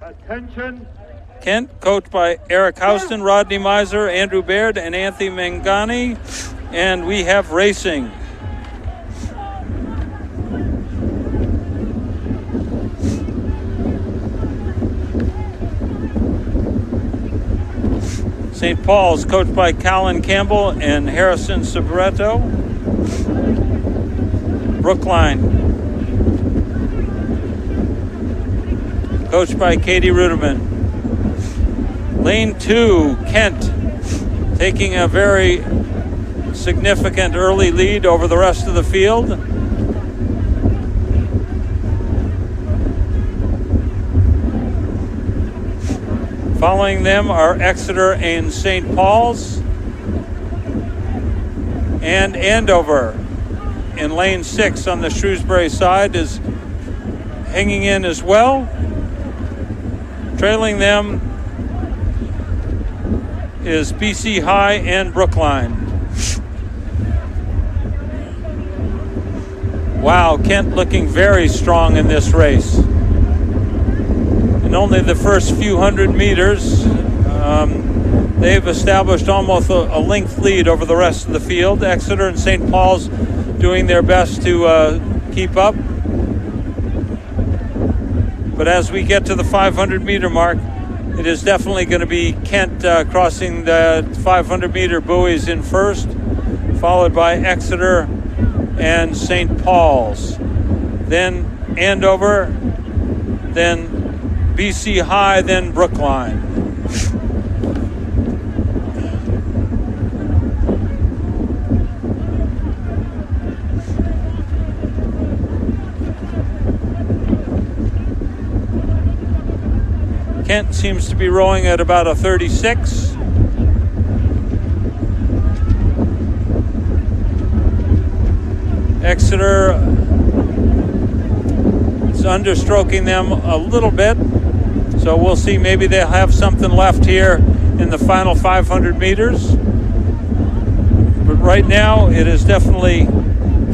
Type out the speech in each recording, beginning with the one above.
Attention. Kent, coached by Eric Houston, Rodney Miser, Andrew Baird, and Anthony Mangani. And we have racing. St. Paul's, coached by Colin Campbell and Harrison Sabretto. Brookline, coached by Katie Ruderman. Lane 2, Kent, taking a very significant early lead over the rest of the field. Following them are Exeter and St. Paul's, and Andover in lane 6 on the Shrewsbury side is hanging in as well. Trailing them is BC High and Brookline. Wow, Kent looking very strong in this race. In only the first few hundred meters, they've established almost a length lead over the rest of the field. Exeter and St. Paul's doing their best to keep up. But as we get to the 500-meter mark, it is definitely going to be Kent crossing the 500-meter buoys in first, followed by Exeter and St. Paul's. Then Andover, then BC High, then Brookline. Kent seems to be rowing at about a 36. Exeter is understroking them a little bit. So we'll see, maybe they'll have something left here in the final 500 meters. But right now, it is definitely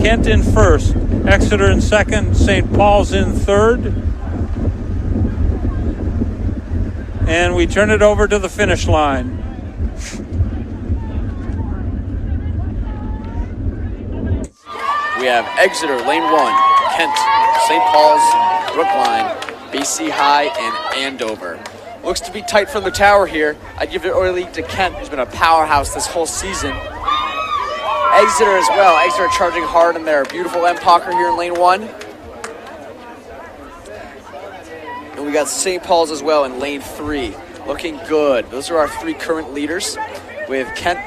Kent in first, Exeter in second, St. Paul's in third. And we turn it over to the finish line. We have Exeter, lane 1, Kent, St. Paul's, Brookline, BC High, and Andover. Looks to be tight from the tower here. I'd give the early lead to Kent, who's been a powerhouse this whole season. Exeter as well. Exeter charging hard in their beautiful Empacher here in lane 1. And we got St. Paul's as well in lane 3. Looking good. Those are our 3 current leaders, with Kent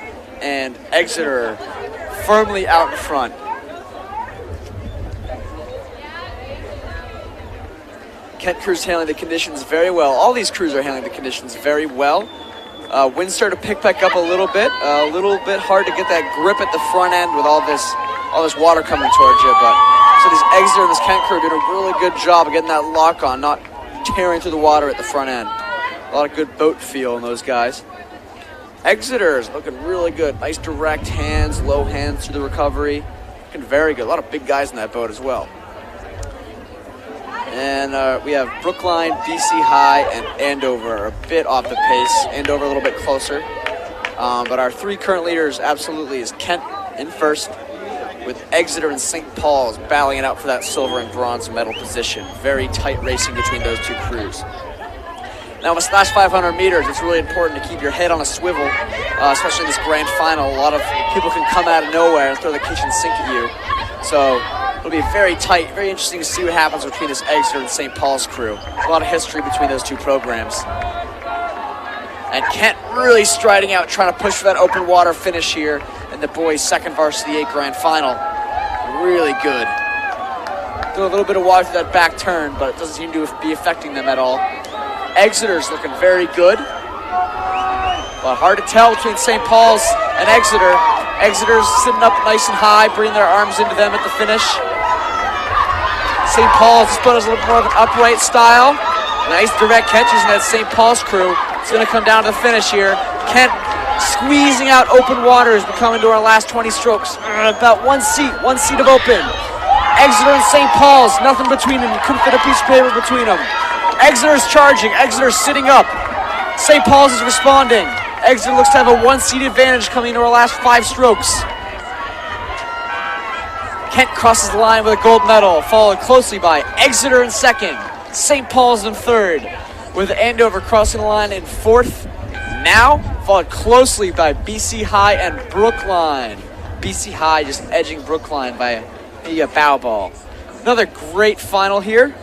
and Exeter firmly out in front. Kent crew's handling the conditions very well. All these crews are handling the conditions very well. Winds started to pick back up a little bit hard to get that grip at the front end with all this water coming towards you. But so these Exeter and this Kent crew did a really good job of getting that lock on, not tearing through the water at the front end. A lot of good boat feel in those guys. Exeter is looking really good. Nice direct hands, low hands through the recovery. Looking very good. A lot of big guys in that boat as well. And we have Brookline, BC High, and Andover a bit off the pace. Andover a little bit closer. But our 3 current leaders absolutely is Kent in first, with Exeter and St. Paul's battling it out for that silver and bronze medal position. Very tight racing between those 2 crews. Now, in this last 500 meters, it's really important to keep your head on a swivel, especially in this grand final. A lot of people can come out of nowhere and throw the kitchen sink at you. So it'll be very tight, very interesting to see what happens between this Exeter and St. Paul's crew. A lot of history between those 2 programs. And Kent really striding out, trying to push for that open water finish here in the boys' second varsity 8 grand final. Really good. Threw a little bit of water through that back turn, but it doesn't seem to be affecting them at all. Exeter's looking very good. But hard to tell between St. Paul's and Exeter. Exeter's sitting up nice and high, bringing their arms into them at the finish. St. Paul's this boat is a little more of an upright style. Nice direct catches in that St. Paul's crew. It's going to come down to the finish here. Kent squeezing out open water as we come into our last 20 strokes. About one seat of open. Exeter and St. Paul's, nothing between them. You couldn't fit a piece of paper between them. Exeter's charging. Exeter's sitting up. St. Paul's is responding. Exeter looks to have a one-seat advantage coming into our last 5 strokes. Kent crosses the line with a gold medal, followed closely by Exeter in second, St. Paul's in third, with Andover crossing the line in fourth. Now, followed closely by BC High and Brookline. BC High just edging Brookline by maybe a bow ball. Another great final here.